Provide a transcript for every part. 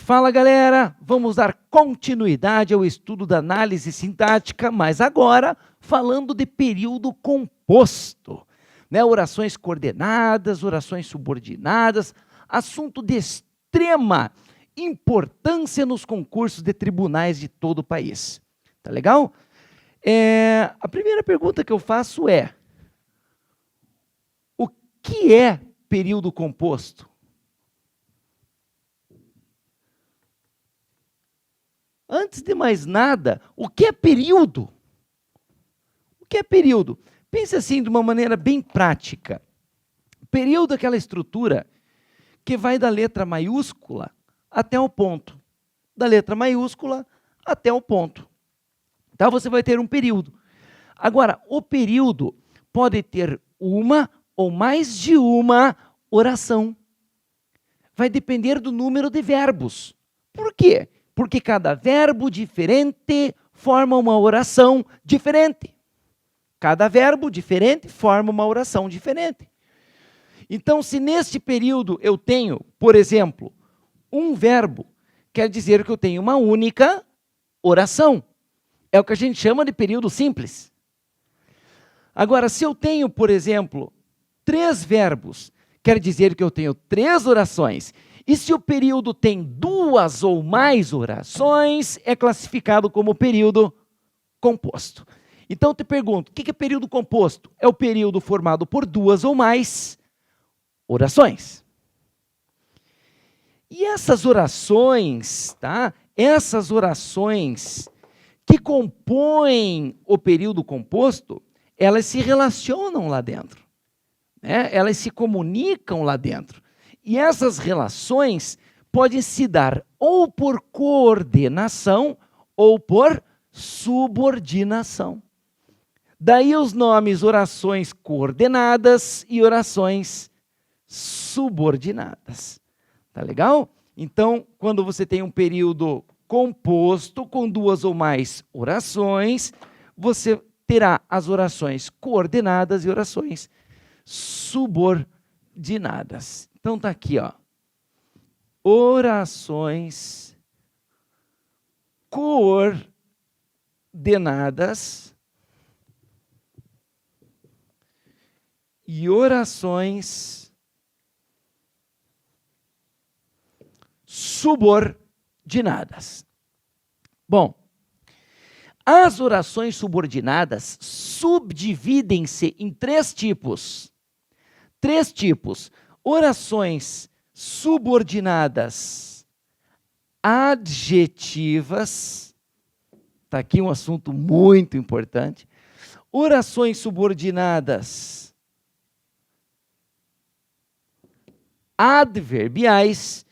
Fala, galera! Vamos dar continuidade ao estudo da análise sintática, mas agora falando de período composto, né? Orações coordenadas, orações subordinadas, assunto de extrema importância nos concursos de tribunais de todo o país. Tá legal? A primeira pergunta que eu faço é: o que é período composto? Antes de mais nada, o que é período? O que é período? Pense assim de uma maneira bem prática. Período é aquela estrutura que vai da letra maiúscula até o ponto. Da letra maiúscula até o ponto. Então você vai ter um período. Agora, o período pode ter uma ou mais de uma oração. Vai depender do número de verbos. Por quê? Porque cada verbo diferente forma uma oração diferente. Cada verbo diferente forma uma oração diferente. Então, se neste período eu tenho, por exemplo, um verbo, quer dizer que eu tenho uma única oração. É o que a gente chama de período simples. Agora, se eu tenho, por exemplo, 3 verbos, quer dizer que eu tenho 3 orações. E se o período tem 2 ou mais orações, é classificado como período composto. Então, eu te pergunto, o que é período composto? É o período formado por 2 ou mais orações. E essas orações, tá? Essas orações que compõem o período composto, elas se relacionam lá dentro, né? Elas se comunicam lá dentro. E essas relações podem se dar ou por coordenação ou por subordinação. Daí os nomes orações coordenadas e orações subordinadas. Tá legal? Então, quando você tem um período composto com 2 ou mais orações, você terá as orações coordenadas e orações subordinadas. Então tá aqui, ó. Orações coordenadas e orações subordinadas. Bom, as orações subordinadas subdividem-se em 3 tipos. 3 tipos. Orações subordinadas adjetivas. Está aqui um assunto muito importante. Orações subordinadas adverbiais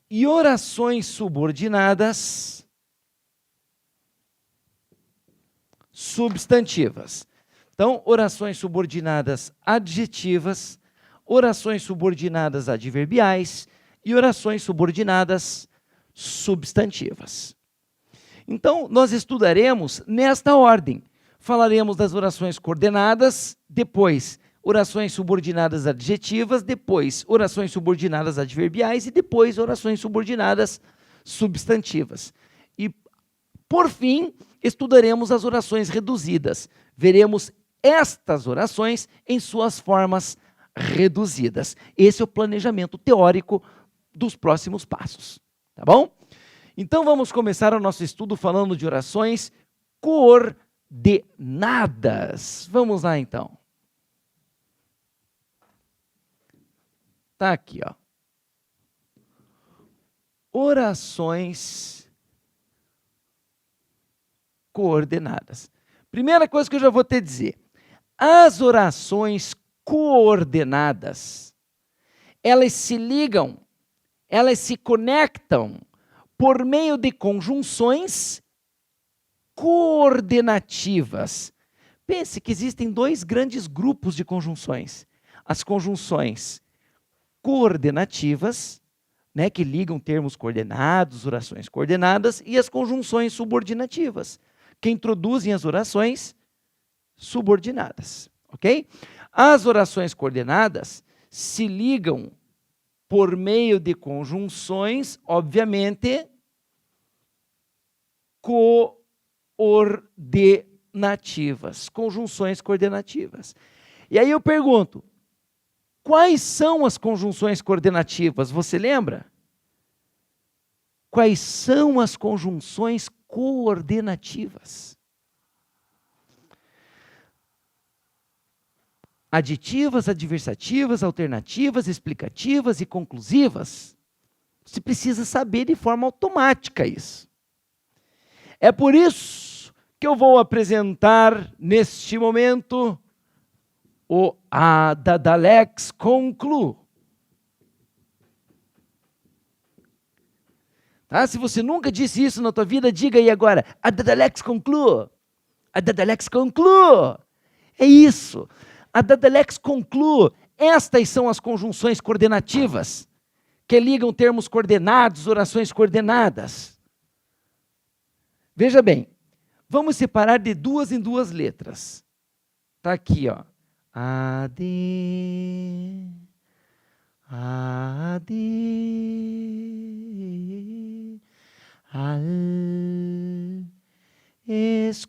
e orações subordinadas substantivas. Então, orações subordinadas adjetivas, orações subordinadas adverbiais e orações subordinadas substantivas. Então, nós estudaremos nesta ordem. Falaremos das orações coordenadas, depois orações subordinadas adjetivas, depois orações subordinadas adverbiais e depois orações subordinadas substantivas. E, por fim, estudaremos as orações reduzidas. Veremos estas orações em suas formas reduzidas. Esse é o planejamento teórico dos próximos passos, tá bom? Então vamos começar o nosso estudo falando de orações coordenadas. Vamos lá então. Tá aqui, ó. Orações coordenadas. Primeira coisa que eu já vou te dizer. As orações coordenadas, elas se ligam, elas se conectam por meio de conjunções coordenativas. Pense que existem 2 grandes grupos de conjunções. As conjunções coordenativas, né, que ligam termos coordenados, orações coordenadas, e as conjunções subordinativas, que introduzem as orações subordinadas, ok? As orações coordenadas se ligam por meio de conjunções, obviamente, coordenativas. Conjunções coordenativas. E aí eu pergunto, quais são as conjunções coordenativas? Você lembra? Quais são as conjunções coordenativas? Aditivas, adversativas, alternativas, explicativas e conclusivas. Você precisa saber de forma automática isso. É por isso que eu vou apresentar neste momento o Adadalex Conclu. Tá? Se você nunca disse isso na tua vida, diga aí agora, Adadalex Conclu. Adadalex Conclu. É isso. Adadalex Conclu. Estas são as conjunções coordenativas que ligam termos coordenados, orações coordenadas. Veja bem, vamos separar de duas em duas letras. Está aqui, ó. AD, AD, al,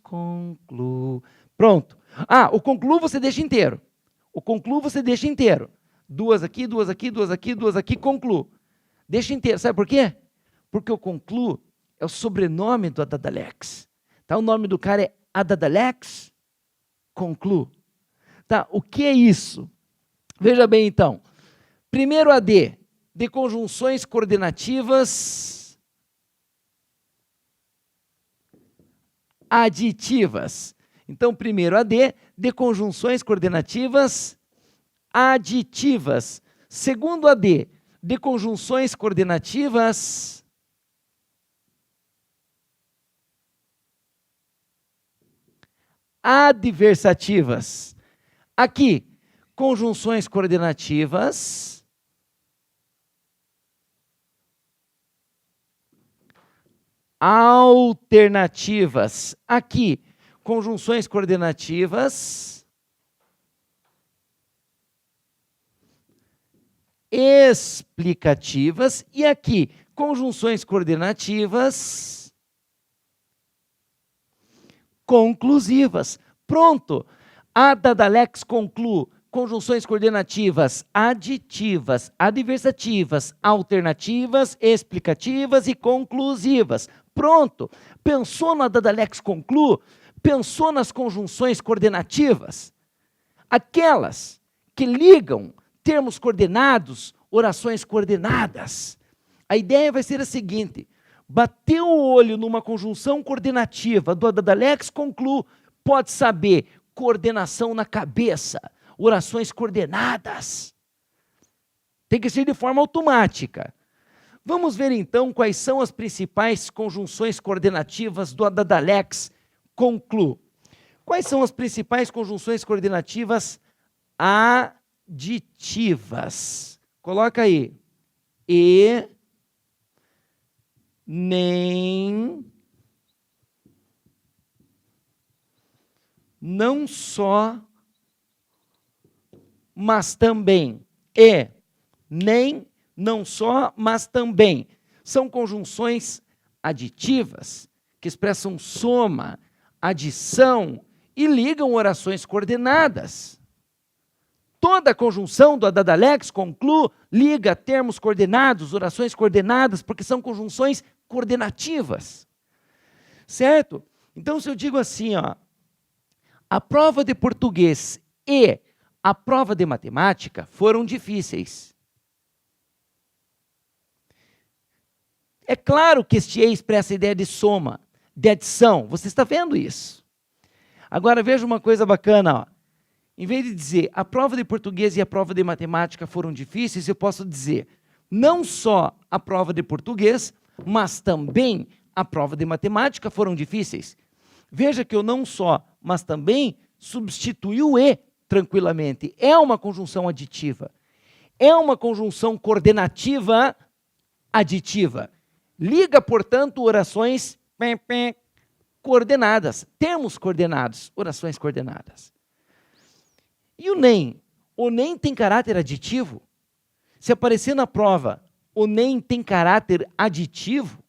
conclu. Pronto. O conclu você deixa inteiro. O conclu você deixa inteiro. Duas aqui, duas aqui, duas aqui, duas aqui, conclu. Deixa inteiro. Sabe por quê? Porque o conclu é o sobrenome do Adadalex. Tá? O nome do cara é Adadalex Conclu. Tá? O que é isso? Veja bem, então. Primeiro AD, de conjunções coordenativas aditivas. Então, primeiro AD, de conjunções coordenativas aditivas. Segundo AD, de conjunções coordenativas adversativas. Aqui, conjunções coordenativas alternativas. Aqui, conjunções coordenativas explicativas. E aqui, conjunções coordenativas conclusivas. Pronto! Adadalex Conclu, conjunções coordenativas aditivas, adversativas, alternativas, explicativas e conclusivas. Pronto! Pensou no Adadalex Conclu? Pensou nas conjunções coordenativas? Aquelas que ligam termos coordenados, orações coordenadas. A ideia vai ser a seguinte: bateu o olho numa conjunção coordenativa do Adadalex Conclu, pode saber coordenação na cabeça, orações coordenadas. Tem que ser de forma automática. Vamos ver então quais são as principais conjunções coordenativas do Adadalex Conclu. Quais são as principais conjunções coordenativas aditivas? Coloca aí. E, nem, não só, mas também. E, nem, não só, mas também. São conjunções aditivas que expressam soma, adição e ligam orações coordenadas. Toda a conjunção do Adadalex Conclu liga termos coordenados, orações coordenadas, porque são conjunções coordenativas. Certo? Então, se eu digo assim, ó, a prova de português e a prova de matemática foram difíceis. É claro que este E expressa a ideia de soma, de adição. Você está vendo isso? Agora, veja uma coisa bacana, ó. Em vez de dizer a prova de português e a prova de matemática foram difíceis, eu posso dizer não só a prova de português, mas também a prova de matemática foram difíceis. Veja que eu não só, mas também substituí o E tranquilamente. É uma conjunção aditiva. É uma conjunção coordenativa aditiva. Liga, portanto, orações coordenadas. Termos coordenados, orações coordenadas. E o nem? O nem tem caráter aditivo. Se aparecer na prova, o nem tem caráter aditivo?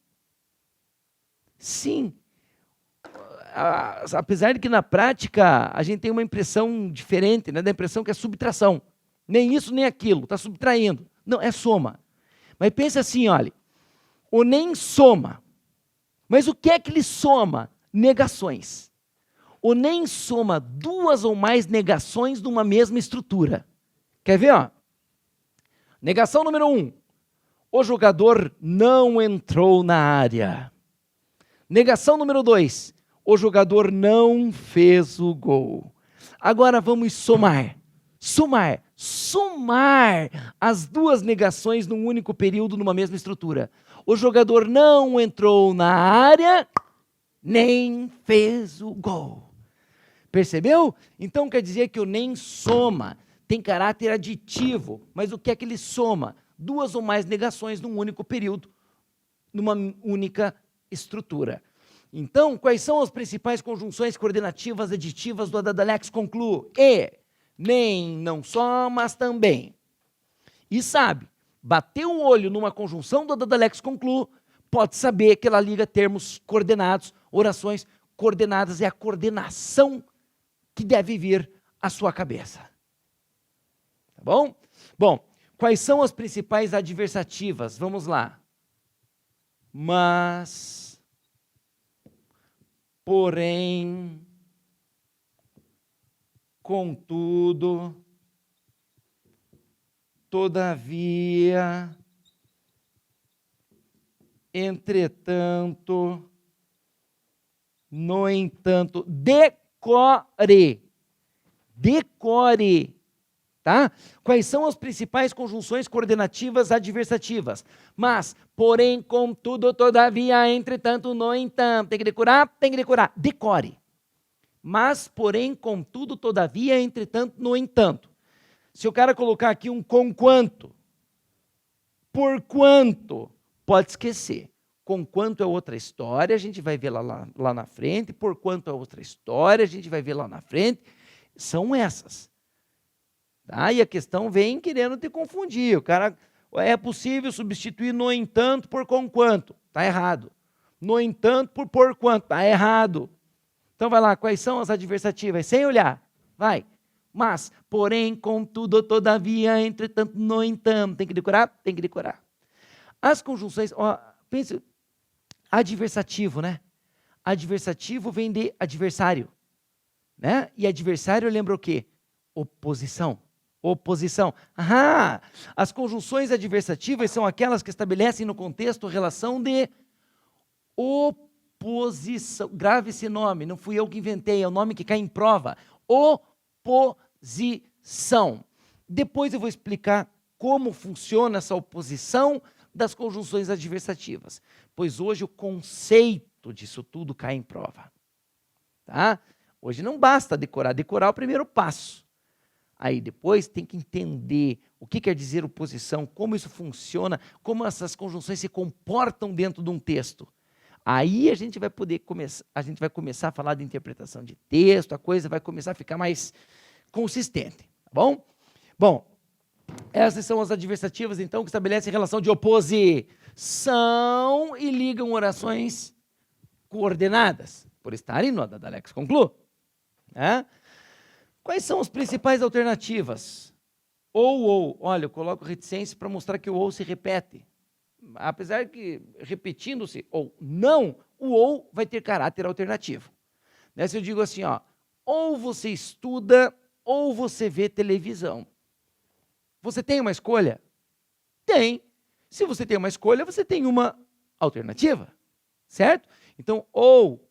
Sim. Apesar de que na prática a gente tem uma impressão diferente, né? Da impressão que é subtração. Nem isso, nem aquilo, está subtraindo. Não, é soma. Mas pensa assim, olha, o nem soma. Mas o que é que ele soma? Negações. O nem soma duas ou mais negações numa mesma estrutura. Quer ver? Ó? Negação número 1. O jogador não entrou na área. Negação número 2. O jogador não fez o gol. Agora vamos somar. Somar as duas negações num único período numa mesma estrutura. O jogador não entrou na área, nem fez o gol. Percebeu? Então quer dizer que o nem soma, tem caráter aditivo, mas o que é que ele soma? Duas ou mais negações num único período, numa única estrutura. Então, quais são as principais conjunções coordenativas aditivas do Adadalex Conclu? Nem, não só, mas também. E sabe, bater o olho numa conjunção do Adadalex Conclu, pode saber que ela liga termos coordenados, orações coordenadas, é a coordenação que deve vir à sua cabeça. Tá bom? Bom, quais são as principais adversativas? Vamos lá. Mas, porém, contudo, todavia, entretanto, no entanto, decore, tá? Quais são as principais conjunções coordenativas adversativas? Mas, porém, contudo, todavia, entretanto, no entanto, tem que decorar? Tem que decorar, decore. Mas, porém, contudo, todavia, entretanto, no entanto. Se o cara colocar aqui um conquanto, porquanto, pode esquecer. Conquanto é outra história, a gente vai ver lá na frente. Porquanto é outra história, a gente vai ver lá na frente. São essas. Tá? E a questão vem querendo te confundir. O cara, é possível substituir no entanto por conquanto. Está errado. No entanto por porquanto. Está errado. Então vai lá, quais são as adversativas? Sem olhar. Vai. Mas, porém, contudo, todavia, entretanto, no entanto. Tem que decorar? Tem que decorar. As conjunções, ó, pense, adversativo, né? Adversativo vem de adversário, né? E adversário lembra o quê? Oposição. Oposição. Ah, as conjunções adversativas são aquelas que estabelecem no contexto relação de oposição. Grave esse nome, não fui eu que inventei, é o nome que cai em prova. Oposição. Depois eu vou explicar como funciona essa oposição das conjunções adversativas, pois hoje o conceito disso tudo cai em prova. Tá? Hoje não basta decorar é o primeiro passo. Aí depois tem que entender o que quer dizer oposição, como isso funciona, como essas conjunções se comportam dentro de um texto. Aí a gente vai começar a falar de interpretação de texto, a coisa vai começar a ficar mais consistente, tá bom? Bom, essas são as adversativas, então, que estabelecem relação de oposição e ligam orações coordenadas, por estarem no Adadalex Conclu. Né? Quais são as principais alternativas? Ou. Olha, eu coloco reticência para mostrar que o ou se repete. Apesar que, repetindo-se, ou não, o ou vai ter caráter alternativo. Né? Se eu digo assim, ó, ou você estuda, ou você vê televisão. Você tem uma escolha? Tem. Se você tem uma escolha, você tem uma alternativa, certo? Então, ou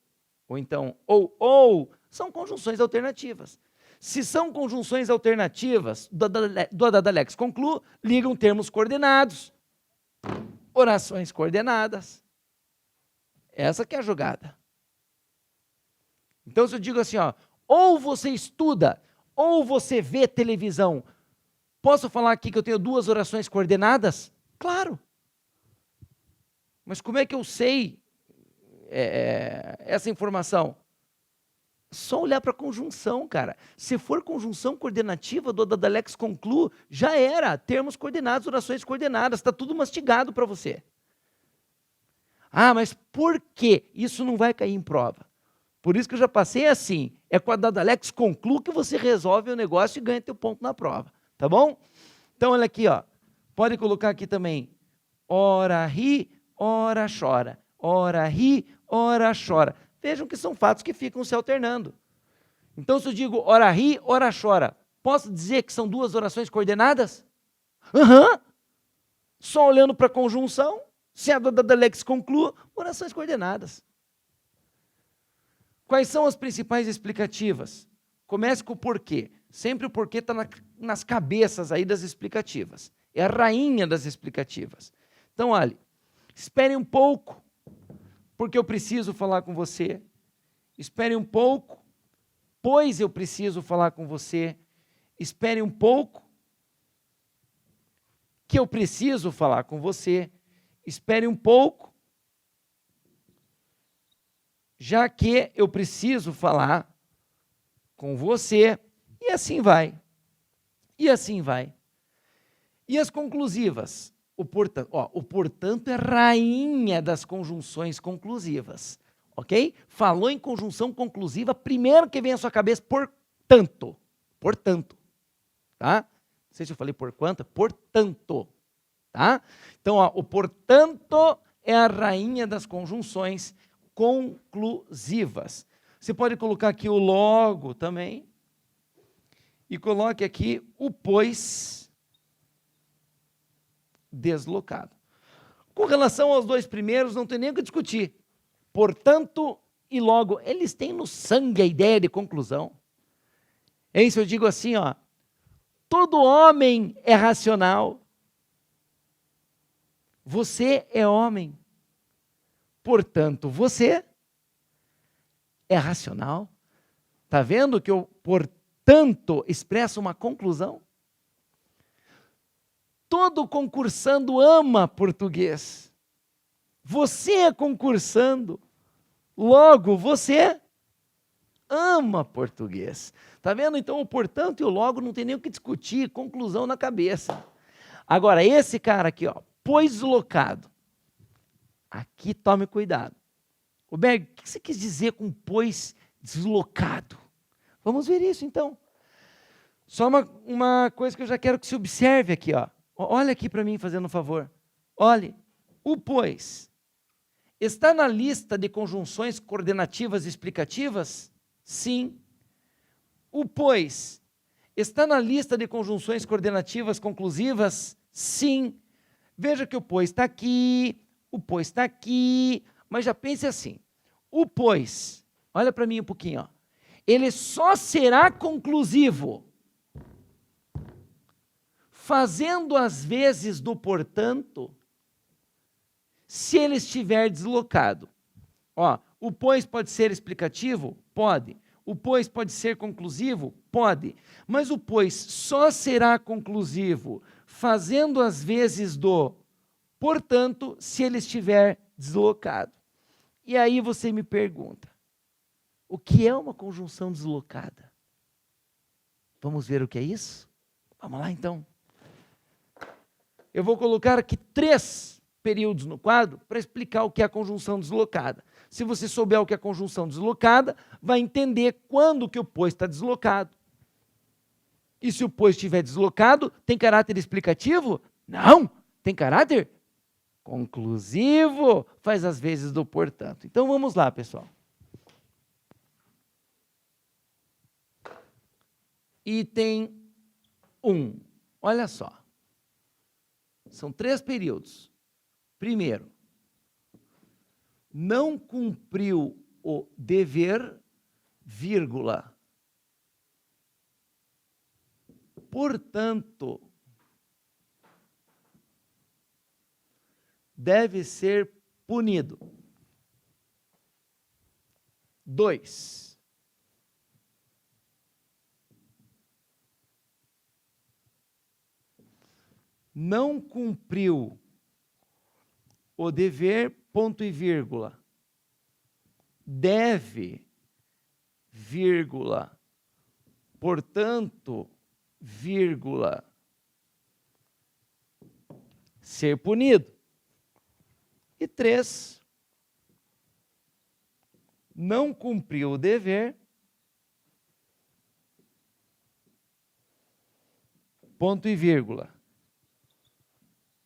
são conjunções alternativas. Se são conjunções alternativas do Adadalex Conclu, ligam termos coordenados, orações coordenadas. Essa que é a jogada. Então, se eu digo assim, ó, ou você estuda, ou você vê televisão, posso falar aqui que eu tenho duas orações coordenadas? Claro. Mas como é que eu sei essa informação? Só olhar para a conjunção, cara. Se for conjunção coordenativa do Dadalex Conclu, já era. Termos coordenados, orações coordenadas, está tudo mastigado para você. Ah, mas por que isso não vai cair em prova? Por isso que eu já passei assim. É com a Dadalex Conclu que você resolve o negócio e ganha teu ponto na prova. Tá bom? Então, olha aqui, ó. Pode colocar aqui também. Ora ri, ora chora. Ora ri, ora chora. Vejam que são fatos que ficam se alternando. Então, se eu digo ora ri, ora chora, posso dizer que são duas orações coordenadas? Só olhando para a conjunção, se a da Lex conclua, orações coordenadas. Quais são as principais explicativas? Comece com o porquê. Sempre o porquê está nas cabeças aí das explicativas. É a rainha das explicativas. Então, olha, espere um pouco, porque eu preciso falar com você. Espere um pouco, pois eu preciso falar com você. Espere um pouco, que eu preciso falar com você. Espere um pouco, já que eu preciso falar com você. E assim vai. E assim vai. E as conclusivas? O portanto é rainha das conjunções conclusivas. Ok? Falou em conjunção conclusiva, primeiro que vem à sua cabeça, portanto. Portanto. Tá? Não sei se eu falei por quanto, portanto. Tá? Então, o portanto é a rainha das conjunções conclusivas. Você pode colocar aqui o logo também. E coloque aqui o pois deslocado. Com relação aos dois primeiros, não tem nem o que discutir. Portanto e logo, eles têm no sangue a ideia de conclusão. É isso, eu digo assim, ó. Todo homem é racional. Você é homem. Portanto, você é racional. Está vendo que o portanto expressa uma conclusão? Todo concursando ama português. Você é concursando. Logo, você ama português. Está vendo? Então, o portanto e o logo não tem nem o que discutir, conclusão na cabeça. Agora, esse cara aqui, ó, pois deslocado. Aqui tome cuidado. O Berg, o que você quis dizer com pois deslocado? Vamos ver isso então. Só uma coisa que eu já quero que se observe aqui, ó. Olha aqui para mim, fazendo um favor. Olhe, o pois está na lista de conjunções coordenativas explicativas? Sim. O pois está na lista de conjunções coordenativas conclusivas? Sim. Veja que o pois está aqui, o pois está aqui, mas já pense assim. O pois, olha para mim um pouquinho, ó. Ele só será conclusivo fazendo as vezes do portanto, se ele estiver deslocado. Ó, o pois pode ser explicativo? Pode. O pois pode ser conclusivo? Pode. Mas o pois só será conclusivo fazendo as vezes do portanto, se ele estiver deslocado. E aí você me pergunta, o que é uma conjunção deslocada? Vamos ver o que é isso? Vamos lá então. Eu vou colocar aqui 3 períodos no quadro para explicar o que é a conjunção deslocada. Se você souber o que é a conjunção deslocada, vai entender quando que o pois está deslocado. E se o pois estiver deslocado, tem caráter explicativo? Não, tem caráter conclusivo, faz as vezes do portanto. Então vamos lá, pessoal. Item 1. Olha só. São 3 períodos. Primeiro, não cumpriu o dever, vírgula. Portanto, deve ser punido. 2. Não cumpriu o dever, ponto e vírgula, deve vírgula, portanto, vírgula, ser punido. E 3, não cumpriu o dever, ponto e vírgula,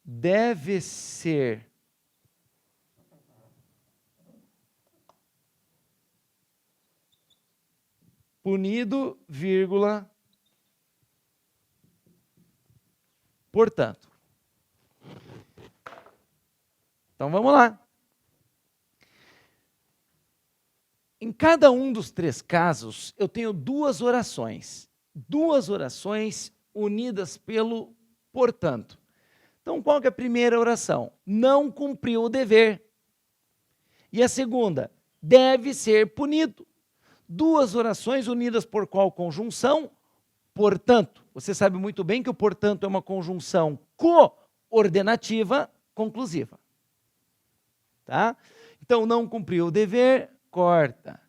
deve ser punido, vírgula, portanto. Então vamos lá. Em cada um dos 3 casos, eu tenho 2 orações. 2 orações unidas pelo portanto. Então, qual que é a primeira oração? Não cumpriu o dever. E a segunda? Deve ser punido. 2 orações unidas por qual conjunção? Portanto. Você sabe muito bem que o portanto é uma conjunção coordenativa conclusiva. Tá? Então, não cumpriu o dever, corta.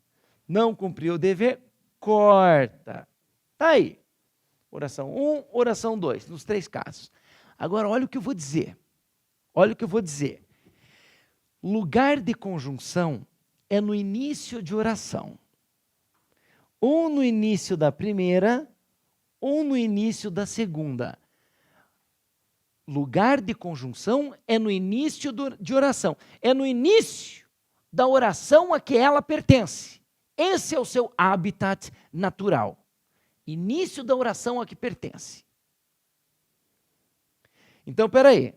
Não cumpriu o dever, corta. Tá aí. Oração 1, oração 2, nos 3 casos. Agora, olha o que eu vou dizer. Olha o que eu vou dizer. Lugar de conjunção é no início de oração. Ou no início da primeira, ou no início da segunda. Lugar de conjunção é no início de oração. É no início da oração a que ela pertence. Esse é o seu habitat natural. Início da oração a que pertence. Então, espera aí.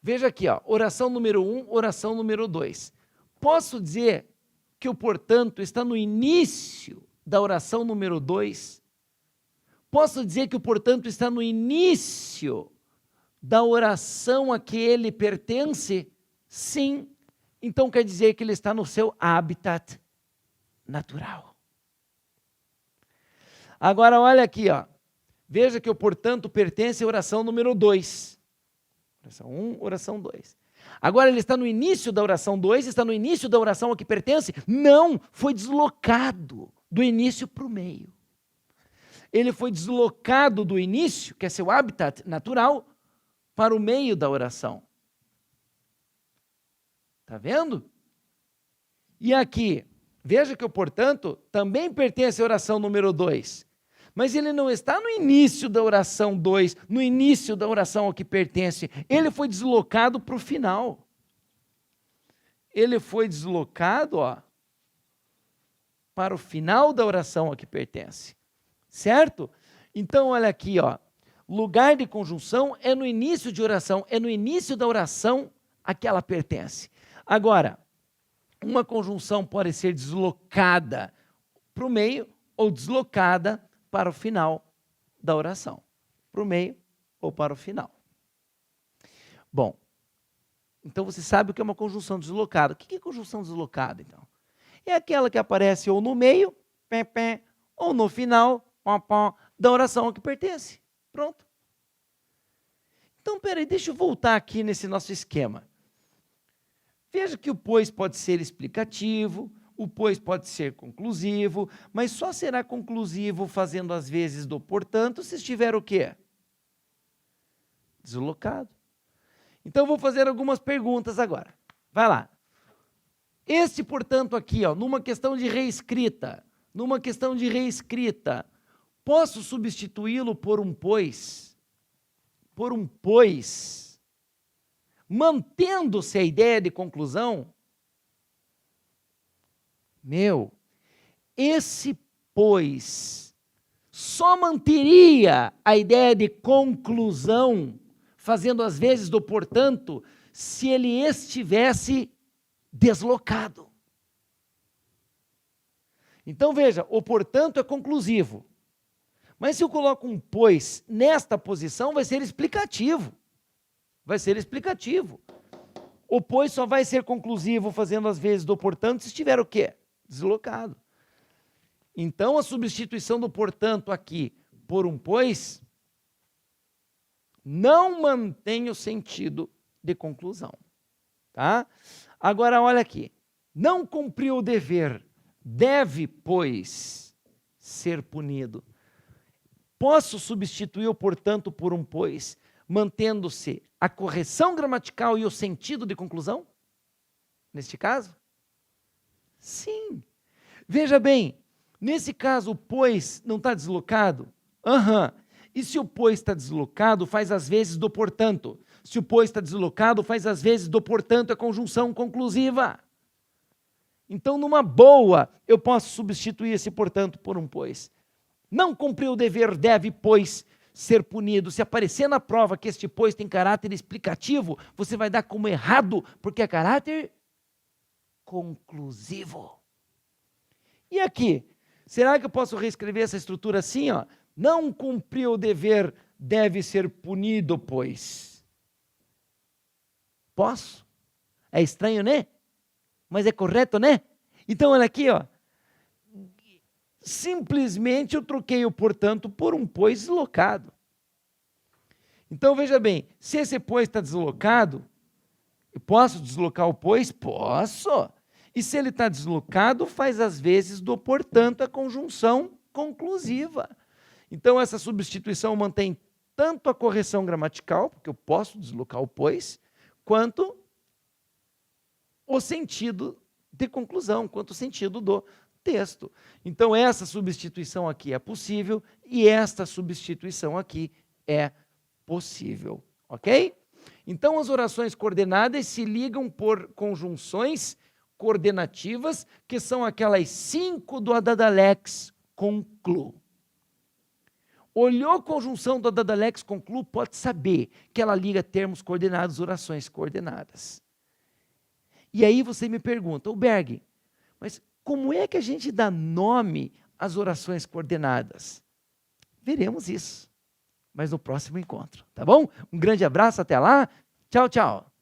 Veja aqui, ó, oração número 1, oração número 2. Posso dizer que o portanto está no início da oração número 2? Posso dizer que o portanto está no início da oração a que ele pertence? Sim. Então quer dizer que ele está no seu habitat natural. Agora olha aqui, ó. Veja que o portanto pertence à oração número 2. Oração 1, oração 2. Agora ele está no início da oração 2, está no início da oração a que pertence? Não, foi deslocado do início para o meio. Ele foi deslocado do início, que é seu habitat natural, para o meio da oração. Está vendo? E aqui, veja que o portanto também pertence à oração número 2. Mas ele não está no início da oração 2, no início da oração ao que pertence. Ele foi deslocado para o final. Ele foi deslocado, ó, para o final da oração a que pertence. Certo? Então, olha aqui, ó. Lugar de conjunção é no início de oração, é no início da oração a que ela pertence. Agora, uma conjunção pode ser deslocada para o meio ou deslocada para o final da oração. Para o meio ou para o final. Bom, então você sabe o que é uma conjunção deslocada. O que é conjunção deslocada, então? É aquela que aparece ou no meio, pé, pé, ou no final, pó, pó, da oração a que pertence. Pronto. Então, peraí, deixa eu voltar aqui nesse nosso esquema. Veja que o pois pode ser explicativo, o pois pode ser conclusivo, mas só será conclusivo fazendo as vezes do portanto se estiver o quê? Deslocado. Então, eu vou fazer algumas perguntas agora. Vai lá. Este, portanto, aqui, ó, numa questão de reescrita, posso substituí-lo por um pois? Por um pois, mantendo-se a ideia de conclusão? Esse pois só manteria a ideia de conclusão, fazendo as vezes do portanto, se ele estivesse deslocado. Então veja, o portanto é conclusivo. Mas se eu coloco um pois nesta posição, vai ser explicativo. Vai ser explicativo. O pois só vai ser conclusivo fazendo as vezes do portanto se estiver o quê? Deslocado. Então a substituição do portanto aqui por um pois não mantém o sentido de conclusão. Tá? Agora olha aqui. Não cumpriu o dever. deve, pois, ser punido. Posso substituir o portanto por um pois, mantendo-se a correção gramatical e o sentido de conclusão? Neste caso? Sim. Veja bem, nesse caso o pois não está deslocado? E se o pois está deslocado, faz as vezes do portanto. Se o pois está deslocado, faz as vezes do portanto, é conjunção conclusiva. Então, numa boa, eu posso substituir esse portanto por um pois. Não cumpriu o dever, deve, pois, ser punido. Se aparecer na prova que este pois tem caráter explicativo, você vai dar como errado, porque é caráter conclusivo. E aqui, será que eu posso reescrever essa estrutura assim, ó? Não cumpriu o dever, deve ser punido, pois. Posso? É estranho, né? Mas é correto, né? Então, olha aqui, ó. Simplesmente eu troquei o portanto por um pois deslocado. Então, veja bem, se esse pois está deslocado, eu posso deslocar o pois? Posso. E se ele está deslocado, faz as vezes do portanto a conjunção conclusiva. Então, essa substituição mantém tanto a correção gramatical, porque eu posso deslocar o pois, quanto o sentido de conclusão, quanto o sentido do texto. Então, essa substituição aqui é possível e esta substituição aqui é possível, ok? Então, as orações coordenadas se ligam por conjunções coordenativas, que são aquelas 5 do Adadalex conclu. Olhou a conjunção do Adadalex conclu, pode saber que ela liga termos coordenados, orações coordenadas. E aí você me pergunta, Berg, mas como é que a gente dá nome às orações coordenadas? Veremos isso, mas no próximo encontro, tá bom? Um grande abraço, até lá, tchau, tchau.